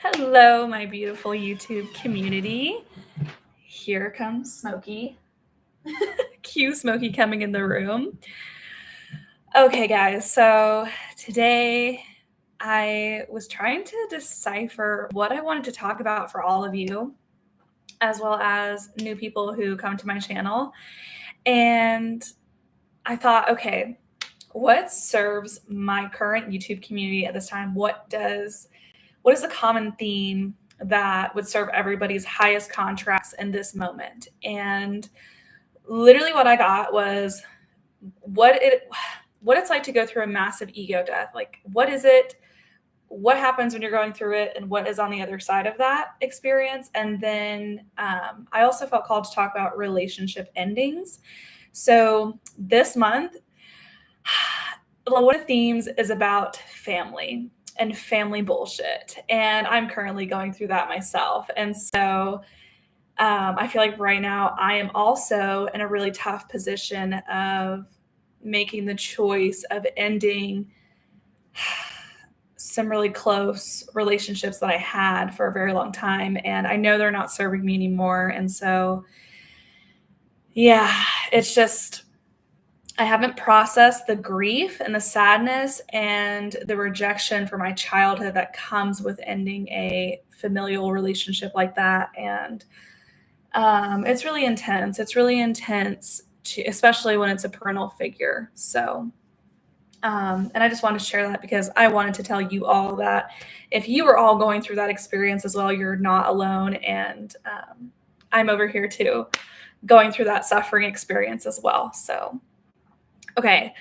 Hello, my beautiful YouTube community. Here comes Smokey. Cue Smokey coming in the room. Okay, guys, so today I was trying to decipher what I wanted to talk about for all of you, as well as new people who come to my channel. And I thought, okay, what serves my current YouTube community at this time? What is the common theme that would serve everybody's highest contracts in this moment? And literally what I got was what it's like to go through a massive ego death. Like, what is it? What happens when you're going through it, and what is on the other side of that experience? And then I also felt called to talk about relationship endings. So this month, one of the themes is about family and family bullshit. And I'm currently going through that myself. And so I feel like right now I am also in a really tough position of making the choice of ending some really close relationships that I had for a very long time. And I know they're not serving me anymore. And so, yeah, it's just, I haven't processed the grief and the sadness and the rejection from my childhood that comes with ending a familial relationship like that. And it's really intense. It's really intense, especially when it's a parental figure. So, and I just wanted to share that because I wanted to tell you all that if you are all going through that experience as well, you're not alone. And I'm over here too, going through that suffering experience as well. So, okay,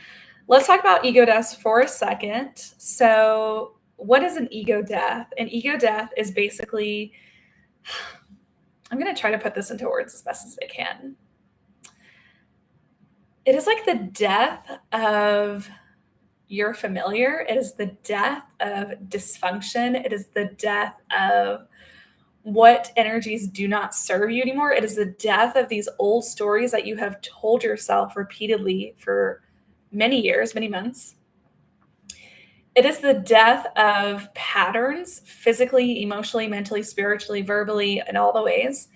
let's talk about ego deaths for a second. So, what is an ego death? An ego death is basically, I'm going to try to put this into words as best as I can. It is like the death of your familiar. It is the death of dysfunction. It is the death of what energies do not serve you anymore. It is the death of these old stories that you have told yourself repeatedly for many years, many months. It is the death of patterns, physically, emotionally, mentally, spiritually, verbally, in all the ways.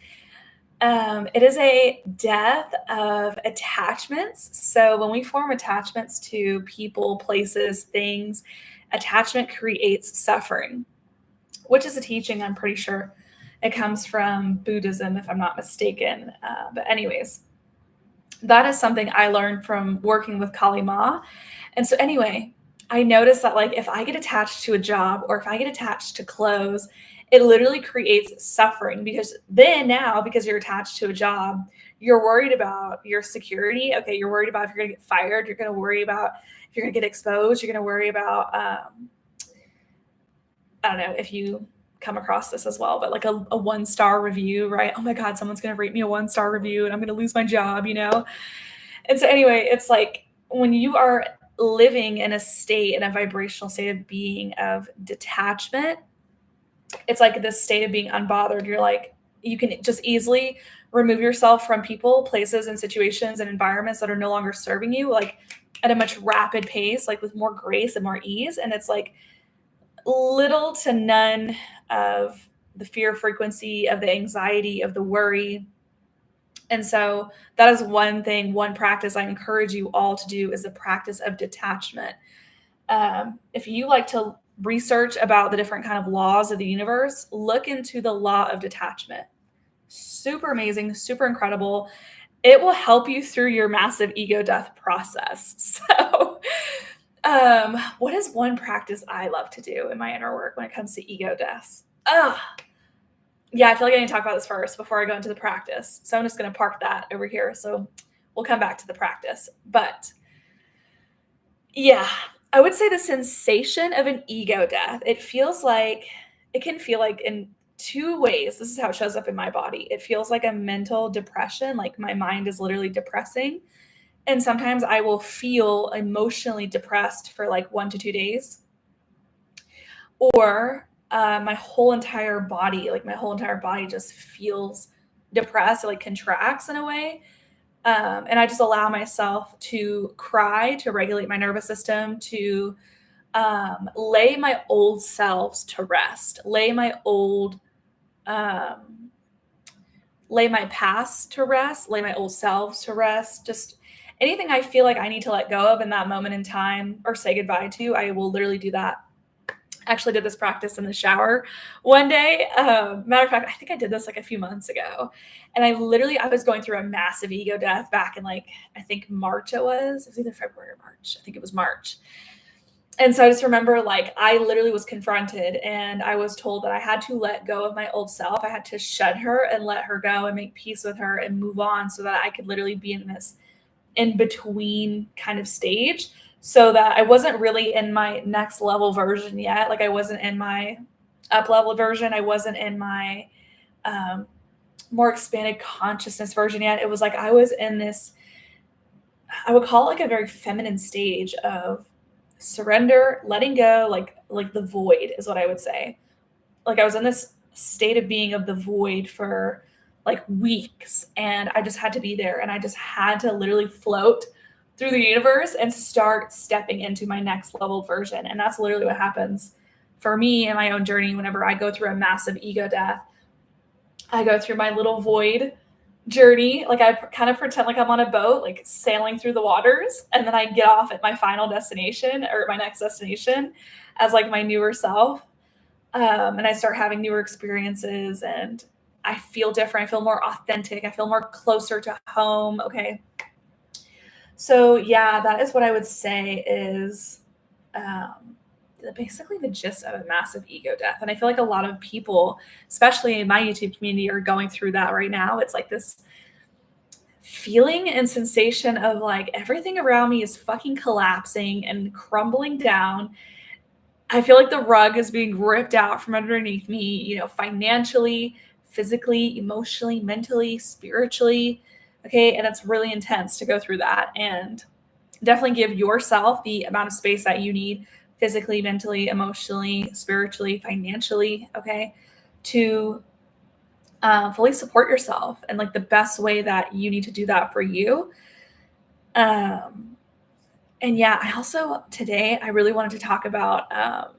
It is a death of attachments. So when we form attachments to people, places, things, attachment creates suffering, which is a teaching, I'm pretty sure it comes from Buddhism, if I'm not mistaken. But anyways, that is something I learned from working with Kali Ma. And so anyway, I noticed that like if I get attached to a job or if I get attached to clothes, it literally creates suffering because then now, because you're attached to a job, you're worried about your security. Okay, you're worried about if you're going to get fired. You're going to worry about if you're going to get exposed. You're going to worry about, I don't know if you come across this as well, but like a 1-star review, right? Oh my God, someone's going to rate me a 1-star review and I'm going to lose my job, you know? And so anyway, it's like when you are living in a state, in a vibrational state of being of detachment, it's like this state of being unbothered. You're like, you can just easily remove yourself from people, places, and situations and environments that are no longer serving you, like at a much rapid pace, like with more grace and more ease. And it's like little to none of the fear frequency, of the anxiety, of the worry. And so that is one thing, one practice I encourage you all to do is the practice of detachment. If you like to research about the different kind of laws of the universe, look into the law of detachment. Super amazing, super incredible. It will help you through your massive ego death process. So, what is one practice I love to do in my inner work when it comes to ego deaths? Yeah, I feel like I need to talk about this first before I go into the practice. So I'm just going to park that over here. So we'll come back to the practice. But yeah, I would say the sensation of an ego death, it can feel like in two ways. This is how it shows up in my body. It feels like a mental depression, like my mind is literally depressing. And sometimes I will feel emotionally depressed for like 1 to 2 days. Or my whole entire body just feels depressed. It like contracts in a way. And I just allow myself to cry, to regulate my nervous system, to lay my old selves to rest, um, lay my past to rest, lay my old selves to rest, just anything I feel like I need to let go of in that moment in time or say goodbye to, I will literally do that. I actually did this practice in the shower one day. Matter of fact, I think I did this like a few months ago. And I was going through a massive ego death back in like, I think March it was either February or March. I think it was March. And so I just remember like I literally was confronted and I was told that I had to let go of my old self. I had to shed her and let her go and make peace with her and move on so that I could literally be in this in between kind of stage so that I wasn't really in my next level version yet. Like I wasn't in my up level version. I wasn't in my um, more expanded consciousness version yet. It was like I was in this, I would call it like a very feminine stage of surrender, letting go, like the void is what I would say. Like I was in this state of being of the void for like weeks and I just had to be there and I just had to literally float through the universe and start stepping into my next level version. And that's literally what happens for me in my own journey whenever I go through a massive ego death. I go through my little void journey. Like I kind of pretend like I'm on a boat, like sailing through the waters. And then I get off at my final destination or my next destination as like my newer self. And I start having newer experiences and I feel different. I feel more authentic. I feel more closer to home. Okay. So yeah, that is what I would say is um, basically the gist of a massive ego death. And I feel like a lot of people, especially in my YouTube community, are going through that right now. It's like this feeling and sensation of like everything around me is fucking collapsing and crumbling down. I feel like the rug is being ripped out from underneath me, financially, physically, emotionally, mentally, spiritually. Okay. And it's really intense to go through that. And definitely give yourself the amount of space that you need physically, mentally, emotionally, spiritually, financially. Okay. To fully support yourself. And like the best way that you need to do that for you. Um, and yeah, I also today, I really wanted to talk about,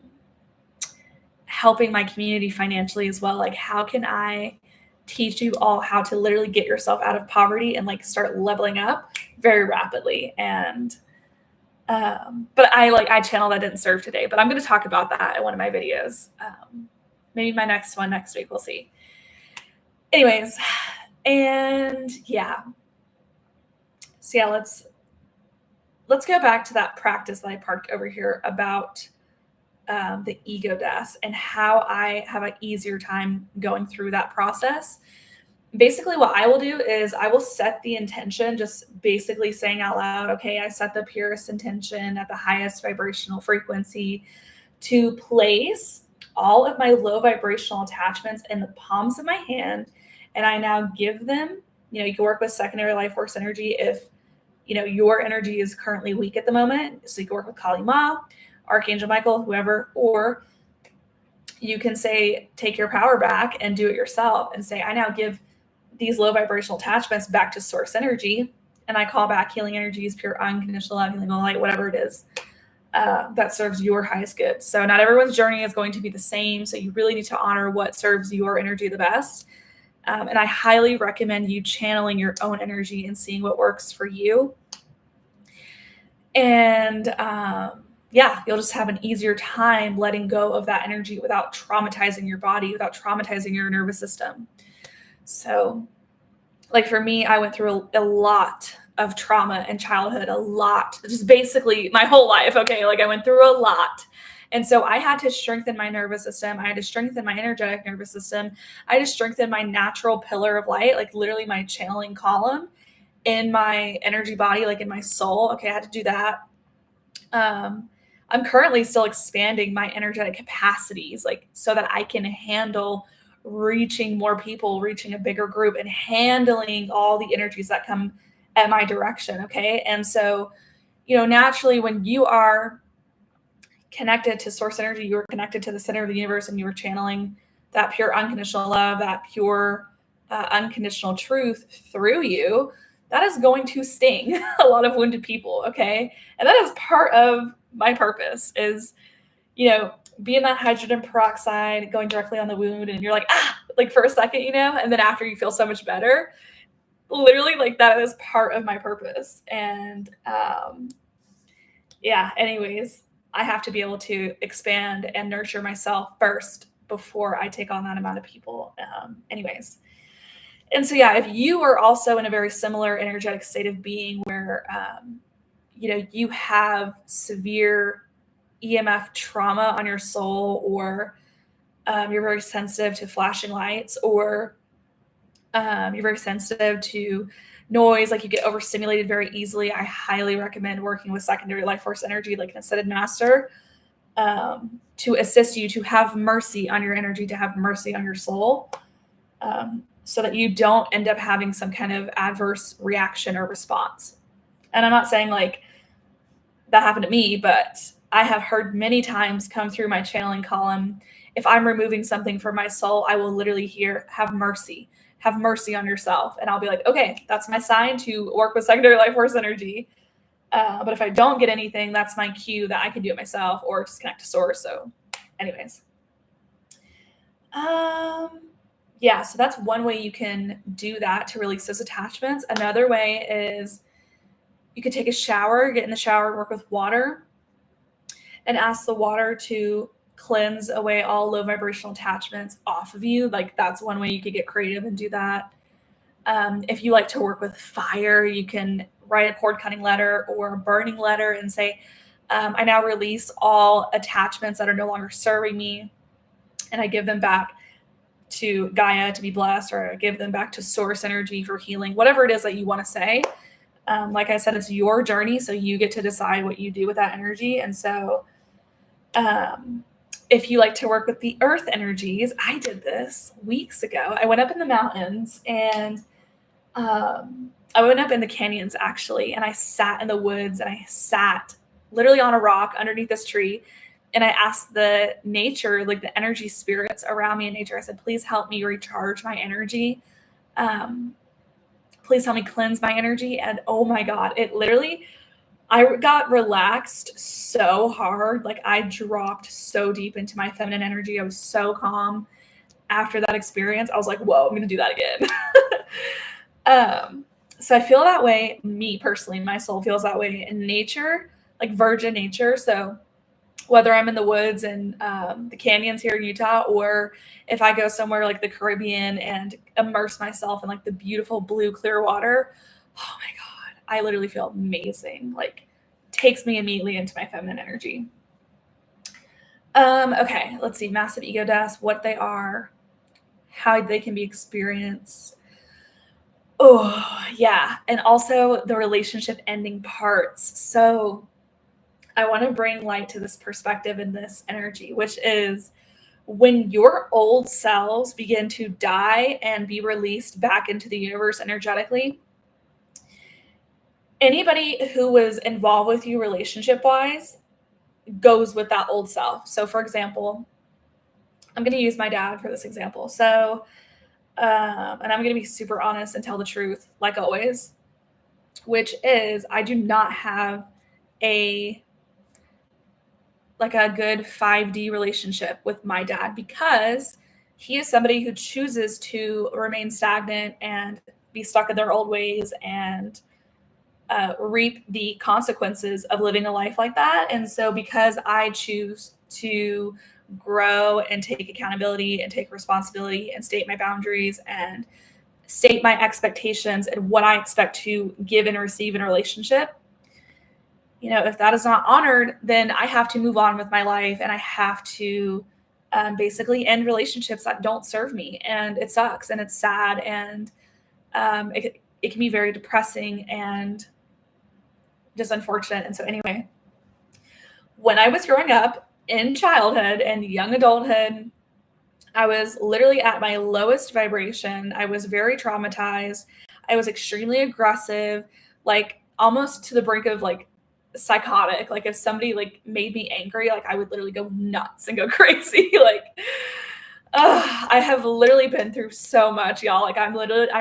helping my community financially as well. Like, how can I teach you all how to literally get yourself out of poverty and like start leveling up very rapidly? And but I channel that didn't serve today, but I'm going to talk about that in one of my videos. Maybe my next one next week. We'll see. Anyways, and yeah. So yeah, let's go back to that practice that I parked over here about the ego deaths and how I have an easier time going through that process. Basically, what I will do is I will set the intention, just basically saying out loud, okay, I set the purest intention at the highest vibrational frequency to place all of my low vibrational attachments in the palms of my hand. And I now give them, you can work with secondary life force energy if, your energy is currently weak at the moment. So you can work with Kali Ma, Archangel Michael, whoever, or you can say, take your power back and do it yourself and say, I now give these low vibrational attachments back to source energy. And I call back healing energies, pure unconditional love, healing light, whatever it is that serves your highest good. So not everyone's journey is going to be the same. So you really need to honor what serves your energy the best. And I highly recommend you channeling your own energy and seeing what works for you. And yeah, you'll just have an easier time letting go of that energy without traumatizing your body, without traumatizing your nervous system. So like for me, I went through a lot of trauma in childhood, a lot, just basically my whole life. Okay. Like I went through a lot. And so I had to strengthen my nervous system. I had to strengthen my energetic nervous system. I had to strengthen my natural pillar of light, like literally my channeling column in my energy body, like in my soul. Okay. I had to do that. I'm currently still expanding my energetic capacities, like so that I can handle reaching more people, reaching a bigger group, and handling all the energies that come at my direction. Okay. And so, naturally, when you are connected to source energy, you are connected to the center of the universe, and you are channeling that pure unconditional love, that pure unconditional truth through you, that is going to sting a lot of wounded people. Okay. And that is part of my purpose is, you know, being that hydrogen peroxide going directly on the wound and you're like, ah, like for a second, you know, and then after you feel so much better. Literally, like that is part of my purpose. And yeah, anyways, I have to be able to expand and nurture myself first before I take on that amount of people. Anyways. And so, yeah, if you are also in a very similar energetic state of being where, you know, you have severe EMF trauma on your soul, or you're very sensitive to flashing lights, or you're very sensitive to noise, like you get overstimulated very easily, I highly recommend working with secondary life force energy, like an ascended master, to assist you to have mercy on your energy, to have mercy on your soul, so that you don't end up having some kind of adverse reaction or response. And I'm not saying like that happened to me, but I have heard many times come through my channeling column, if I'm removing something from my soul, I will literally hear, have mercy on yourself. And I'll be like, okay, that's my sign to work with secondary life force energy. But if I don't get anything, that's my cue that I can do it myself or just connect to source. So anyways, yeah, so that's one way you can do that to release those attachments. Another way is you could take a shower, get in the shower, work with water, and ask the water to cleanse away all low vibrational attachments off of you. Like that's one way you could get creative and do that. If you like to work with fire, you can write a cord cutting letter or a burning letter and say, I now release all attachments that are no longer serving me, and I give them back to Gaia to be blessed, or I give them back to source energy for healing, whatever it is that you want to say. Like I said, it's your journey, so you get to decide what you do with that energy. And so if you like to work with the earth energies, I did this weeks ago. I went up in the mountains and I went up in the canyons actually, and I sat in the woods and I sat literally on a rock underneath this tree. And I asked the nature, like the energy spirits around me in nature, I said, please help me recharge my energy. Please help me cleanse my energy. And oh my God, it literally, I got relaxed so hard. Like I dropped so deep into my feminine energy. I was so calm after that experience. I was like, whoa, I'm going to do that again. So I feel that way, me personally, my soul feels that way in nature, like virgin nature. So whether I'm in the woods and the canyons here in Utah, or if I go somewhere like the Caribbean and immerse myself in like the beautiful blue clear water, oh my God, I literally feel amazing. Like takes me immediately into my feminine energy. Okay, let's see. Massive ego deaths, what they are, how they can be experienced. Oh, yeah. And also the relationship ending parts. So I want to bring light to this perspective and this energy, which is when your old selves begin to die and be released back into the universe energetically, anybody who was involved with you relationship wise goes with that old self. So for example, I'm going to use my dad for this example. So, and I'm going to be super honest and tell the truth, like always, which is I do not have a good 5D relationship with my dad, because he is somebody who chooses to remain stagnant and be stuck in their old ways and reap the consequences of living a life like that. And so because I choose to grow and take accountability and take responsibility and state my boundaries and state my expectations and what I expect to give and receive in a relationship, you know, if that is not honored, then I have to move on with my life, and I have to basically end relationships that don't serve me. And it sucks and it's sad, and it can be very depressing and just unfortunate. And so anyway, when I was growing up in childhood and young adulthood, I was literally at my lowest vibration. I was very traumatized. I was extremely aggressive, like almost to the brink of like psychotic. Like if somebody like made me angry, like I would literally go nuts and go crazy. Like, I have literally been through so much, y'all. Like I'm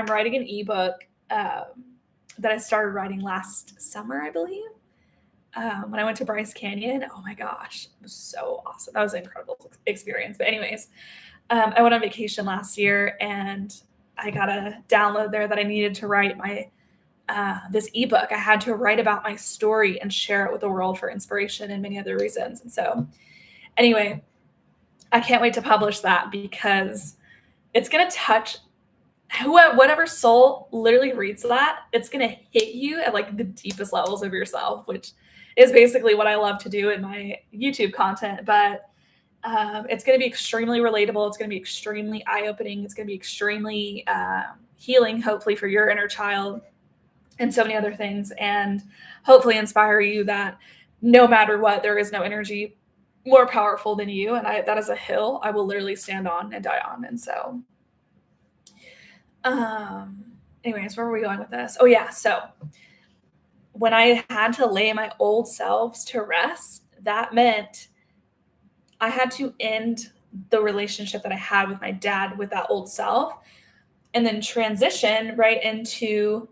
writing an ebook that I started writing last summer, I believe. when I went to Bryce Canyon. Oh my gosh, it was so awesome. That was an incredible experience. But anyways, I went on vacation last year and I got a download there that I needed to write my this ebook. I had to write about my story and share it with the world for inspiration and many other reasons. And so, anyway, I can't wait to publish that because it's going to touch whatever soul literally reads that. It's going to hit you at like the deepest levels of yourself, which is basically what I love to do in my YouTube content. But it's going to be extremely relatable. It's going to be extremely eye-opening. It's going to be extremely healing, hopefully, for your inner child and so many other things, and hopefully inspire you that no matter what, there is no energy more powerful than you. And that is a hill I will literally stand on and die on. And so, anyways, where were we going with this? Oh yeah. So when I had to lay my old selves to rest, that meant I had to end the relationship that I had with my dad with that old self, and then transition right into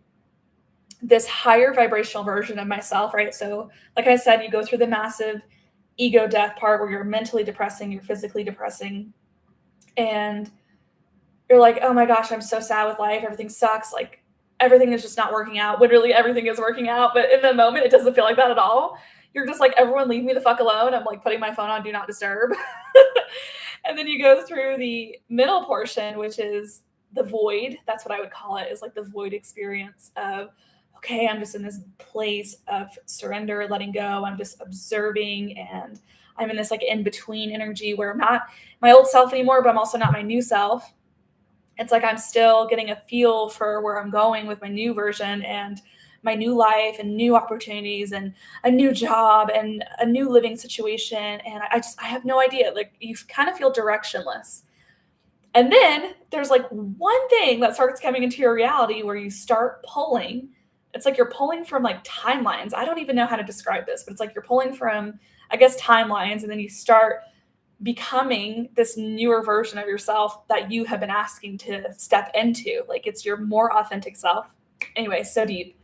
this higher vibrational version of myself, right? So like I said, you go through the massive ego death part where you're mentally depressing, you're physically depressing, and you're like, oh my gosh, I'm so sad with life. Everything sucks. Like everything is just not working out. Literally everything is working out. But in the moment, it doesn't feel like that at all. You're just like, everyone leave me the fuck alone. I'm like putting my phone on do not disturb. And then you go through the middle portion, which is the void. That's what I would call it, is like the void experience of, okay, I'm just in this place of surrender, letting go. I'm just observing, and I'm in this like in between energy where I'm not my old self anymore, but I'm also not my new self. It's like I'm still getting a feel for where I'm going with my new version and my new life and new opportunities and a new job and a new living situation. And I have no idea. Like you kind of feel directionless. And then there's like one thing that starts coming into your reality where you start pulling. It's like you're pulling from like timelines. I don't even know how to describe this, but it's like you're pulling from, I guess, timelines. And then you start becoming this newer version of yourself that you have been asking to step into. Like it's your more authentic self. Anyway, so deep.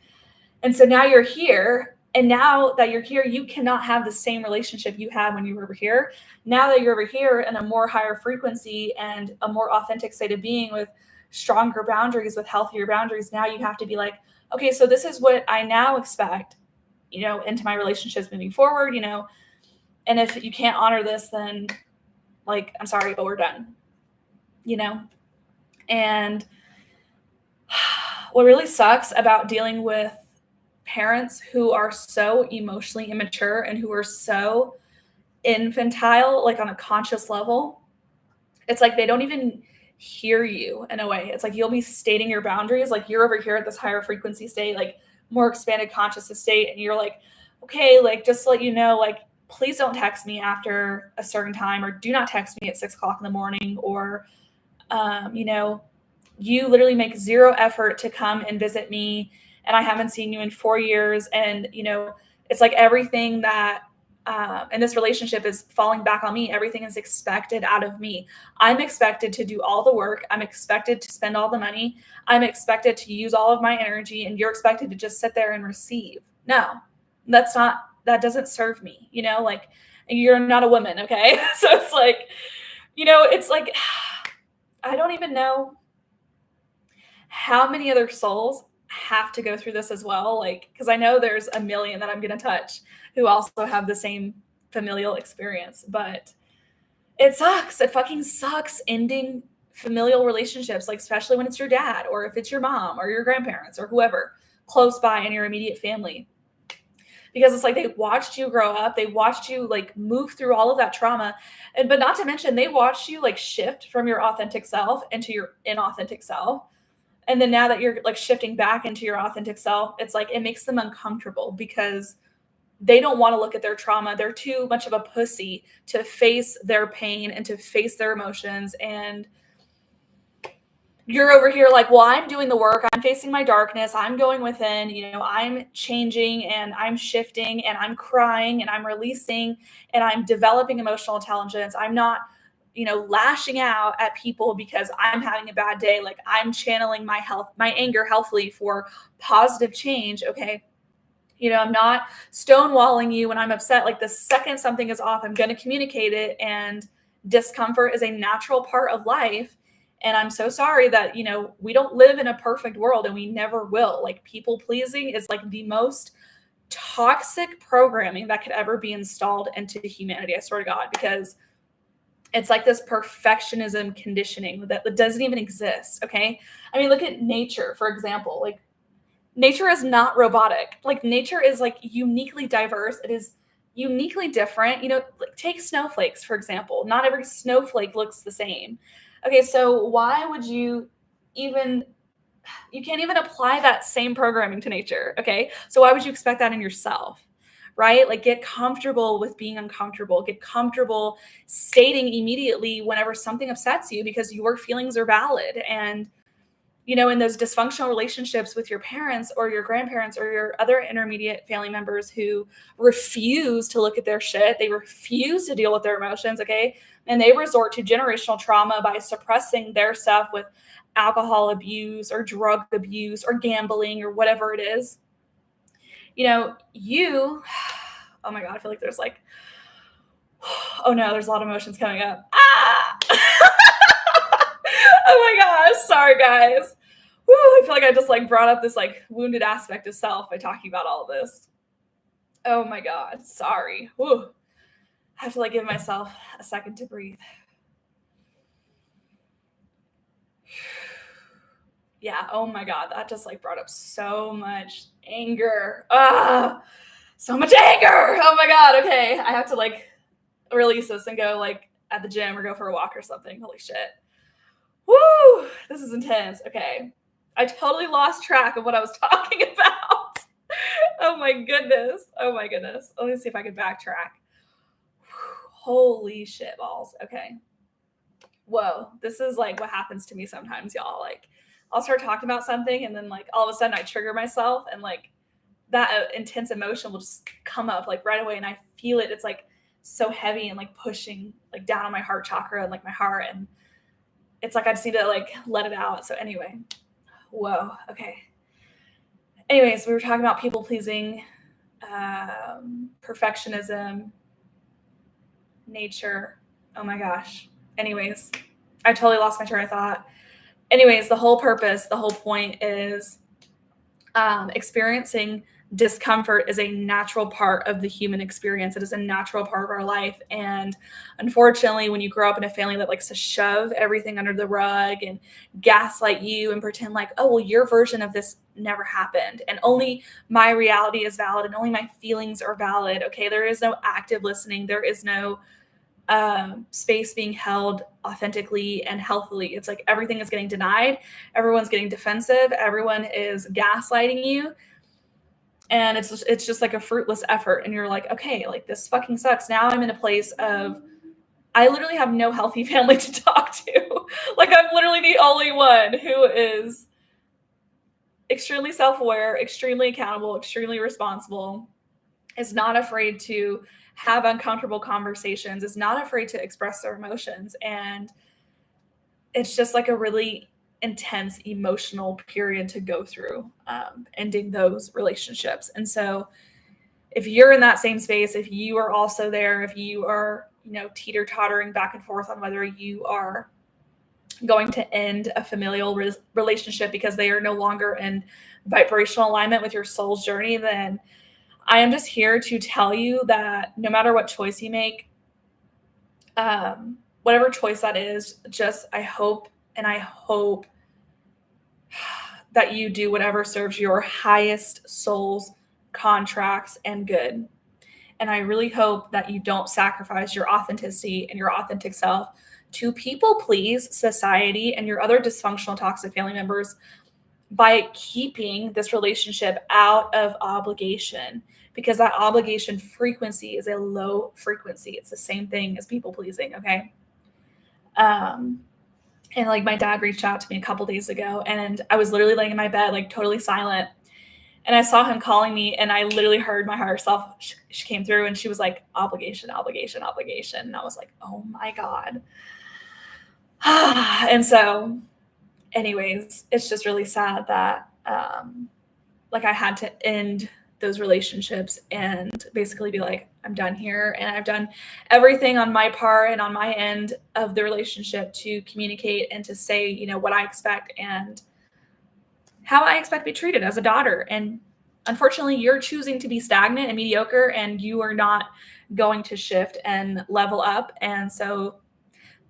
And so now you're here. And now that you're here, you cannot have the same relationship you had when you were over here. Now that you're over here in a more higher frequency and a more authentic state of being with stronger boundaries, with healthier boundaries, now you have to be like, okay, so this is what I now expect, into my relationships moving forward, and if you can't honor this, then like, I'm sorry, but we're done, and what really sucks about dealing with parents who are so emotionally immature and who are so infantile, like on a conscious level, it's like they don't even hear you in a way. It's like you'll be stating your boundaries, like you're over here at this higher frequency state, like more expanded consciousness state, and you're like, okay, like just to let you know, like please don't text me after a certain time, or do not text me at 6:00 in the morning, or you literally make zero effort to come and visit me, and I haven't seen you in 4 years, and it's like everything that and this relationship is falling back on me. Everything is expected out of me. I'm expected to do all the work. I'm expected to spend all the money. I'm expected to use all of my energy, and you're expected to just sit there and receive. No, that doesn't serve me, like you're not a woman. Okay. So it's like, it's like, I don't even know how many other souls have to go through this as well. Like, cause I know there's a million that I'm going to touch who also have the same familial experience, but it sucks. It fucking sucks ending familial relationships, like especially when it's your dad, or if it's your mom or your grandparents or whoever close by in your immediate family. Because it's like they watched you grow up, they watched you like move through all of that trauma, but not to mention they watched you like shift from your authentic self into your inauthentic self. And then now that you're like shifting back into your authentic self, it's like it makes them uncomfortable because they don't want to look at their trauma. They're too much of a pussy to face their pain and to face their emotions. And you're over here like, well, I'm doing the work. I'm facing my darkness. I'm going within, I'm changing and I'm shifting and I'm crying and I'm releasing and I'm developing emotional intelligence. I'm not, lashing out at people because I'm having a bad day. Like I'm channeling my anger healthily for positive change. Okay. I'm not stonewalling you when I'm upset. Like the second something is off, I'm going to communicate it. And discomfort is a natural part of life. And I'm so sorry that, we don't live in a perfect world and we never will. Like people pleasing is like the most toxic programming that could ever be installed into humanity. I swear to God, because it's like this perfectionism conditioning that doesn't even exist. Okay. I mean, look at nature, for example. Like nature is not robotic. Like nature is like uniquely diverse. It is uniquely different. Like take snowflakes, for example. Not every snowflake looks the same. Okay, so why would even you can't even apply that same programming to nature, okay? So why would you expect that in yourself? Right? Like get comfortable with being uncomfortable. Get comfortable stating immediately whenever something upsets you because your feelings are valid. And in those dysfunctional relationships with your parents or your grandparents or your other intermediate family members who refuse to look at their shit, they refuse to deal with their emotions, okay? And they resort to generational trauma by suppressing their stuff with alcohol abuse or drug abuse or gambling or whatever it is. Oh my God, I feel like there's like, oh no, there's a lot of emotions coming up. Ah! Oh my gosh, sorry guys. Woo, I feel like I just like brought up this like wounded aspect of self by talking about all of this. Oh my God, sorry. Woo. I have to like give myself a second to breathe. Yeah, oh my God, that just like brought up so much anger. So much anger. Oh my God, okay. I have to like release this and go like at the gym or go for a walk or something. Holy shit. Woo, this is intense. Okay. I totally lost track of what I was talking about. Oh my goodness. Oh my goodness. Let me see if I can backtrack. Holy shit balls. Okay. Whoa. This is like what happens to me sometimes, y'all. Like I'll start talking about something and then like all of a sudden I trigger myself and like that intense emotion will just come up like right away and I feel it. It's like so heavy and like pushing like down on my heart chakra and like my heart, and it's like I just need to like let it out. So anyway, whoa, okay. Anyways, we were talking about people pleasing, perfectionism, nature. Oh my gosh. Anyways, I totally lost my train of thought. Anyways, the whole point is experiencing discomfort is a natural part of the human experience. It is a natural part of our life. And unfortunately, when you grow up in a family that likes to shove everything under the rug and gaslight you and pretend like, oh, well, your version of this never happened and only my reality is valid and only my feelings are valid. Okay. There is no active listening. There is no space being held authentically and healthily. It's like everything is getting denied. Everyone's getting defensive. Everyone is gaslighting you. And it's just like a fruitless effort. And you're like, okay, like this fucking sucks. Now I'm in a place of, I literally have no healthy family to talk to. Like I'm literally the only one who is extremely self-aware, extremely accountable, extremely responsible, is not afraid to have uncomfortable conversations, is not afraid to express their emotions. And it's just like a really intense emotional period to go through, ending those relationships. And so if you're in that same space, if you are also there, if you are, teeter tottering back and forth on whether you are going to end a familial relationship because they are no longer in vibrational alignment with your soul's journey, then I am just here to tell you that no matter what choice you make, whatever choice that is, just I hope that you do whatever serves your highest soul's contracts and good. And I really hope that you don't sacrifice your authenticity and your authentic self to people please society and your other dysfunctional toxic family members by keeping this relationship out of obligation, because that obligation frequency is a low frequency. It's the same thing as people pleasing. Okay. And like my dad reached out to me a couple days ago and I was literally laying in my bed, like totally silent. And I saw him calling me and I literally heard my higher self. She came through and she was like, obligation, obligation, obligation. And I was like, oh my God. And so anyways, it's just really sad that, like I had to end those relationships and basically be like, I'm done here. And I've done everything on my part and on my end of the relationship to communicate and to say, you know, what I expect and how I expect to be treated as a daughter. And unfortunately, you're choosing to be stagnant and mediocre, and you are not going to shift and level up. And so,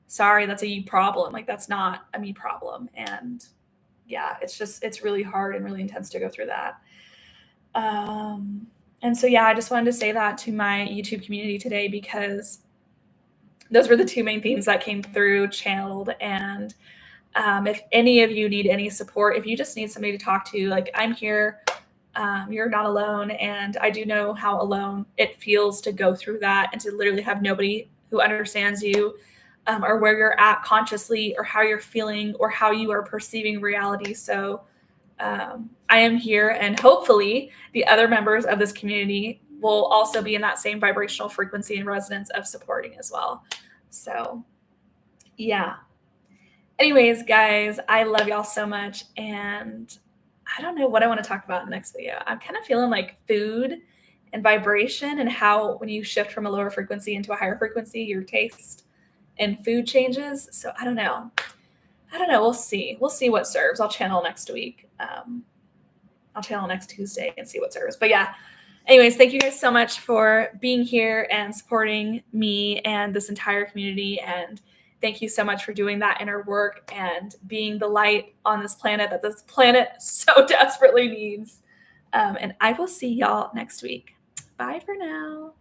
sorry, that's a you problem. Like, that's not a me problem. And yeah, it's really hard and really intense to go through that. Um, and so, yeah, I just wanted to say that to my YouTube community today because those were the two main themes that came through, channeled. And if any of you need any support, if you just need somebody to talk to, like, I'm here. You're not alone. And I do know how alone it feels to go through that and to literally have nobody who understands you, or where you're at consciously, or how you're feeling, or how you are perceiving reality. So I am here, and hopefully the other members of this community will also be in that same vibrational frequency and resonance of supporting as well. So, yeah. Anyways, guys, I love y'all so much, and I don't know what I want to talk about in the next video. I'm kind of feeling like food and vibration, and how when you shift from a lower frequency into a higher frequency, your taste and food changes. So I don't know. We'll see. We'll see what serves. I'll channel next week. I'll channel next Tuesday and see what serves. But yeah, anyways, thank you guys so much for being here and supporting me and this entire community. And thank you so much for doing that inner work and being the light on this planet that this planet so desperately needs. And I will see y'all next week. Bye for now.